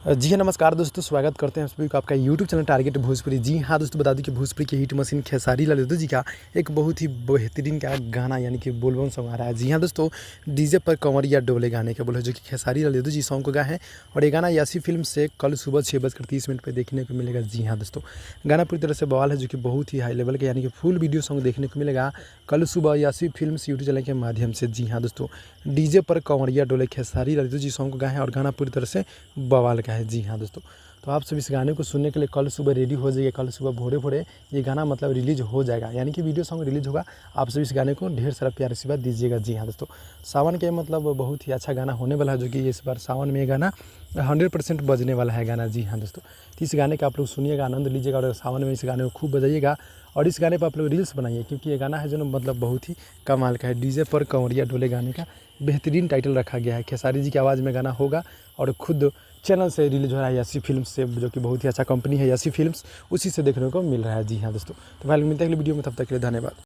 जी हाँ, नमस्कार दोस्तों, स्वागत करते हैं सभी को आपका यूट्यूब चैनल टारगेट भोजपुरी। जी हाँ दोस्तों, बता दूं कि भोजपुरी की हिट मशीन खेसारी लाल यादव जी का एक बहुत ही बेहतरीन का गाना यानी कि बोलबम सॉन्ग आ रहा है। जी हाँ दोस्तों, डीजे पर कंवरिया डोले गाने का बोला जो कि खेसारी लाल यादव जी सॉन्ग को गाए हैं और ये गाना यासी फिल्म से कल सुबह 6:30 पर देखने को मिलेगा। जी हाँ दोस्तों, गाना पूरी तरह से बवाल है जो कि बहुत ही हाई लेवल का यानी कि फुल वीडियो सॉन्ग देखने को मिलेगा कल सुबह यासी फिल्म यूट्यूब चैनल के माध्यम से। जी हाँ दोस्तों, डीजे पर कंवरिया डोले खेसारी लाल यादव जी सॉन्ग को गाए हैं और गाना पूरी तरह से बवाल का है। जी हाँ दोस्तों, तो आप सब इस गाने को सुनने के लिए कल सुबह रेडी हो जाइए। कल सुबह भोरे-भोरे ये गाना मतलब रिलीज़ हो जाएगा, यानी कि वीडियो सॉन्ग रिलीज़ होगा। आप सब इस गाने को ढेर सारा प्यार आशीर्वाद दीजिएगा। जी हाँ दोस्तों, सावन के मतलब बहुत ही अच्छा गाना होने वाला है जो कि इस बार सावन में ये गाना 100% बजने वाला है गाना। जी हाँ दोस्तों, तो इस गाने का आप लोग सुनिएगा, आनंद लीजिएगा और सावन में इस गाने को खूब बजाइएगा और इस गाने पर आप लोग रील्स बनाइए क्योंकि ये गाना है जो मतलब बहुत ही कमाल का है। डीजे पर कंवरिया डोले गाने का बेहतरीन टाइटल रखा गया है। खेसारी जी की आवाज़ में गाना होगा और खुद चैनल से रिलीज़ हो रहा है यासी फिल्म्स से, जो कि बहुत ही अच्छा कंपनी है यासी फिल्म्स, उसी से देखने को मिल रहा है। जी हाँ दोस्तों, तो भाई मिलते हैं अगली वीडियो में, तब तक के लिए धन्यवाद।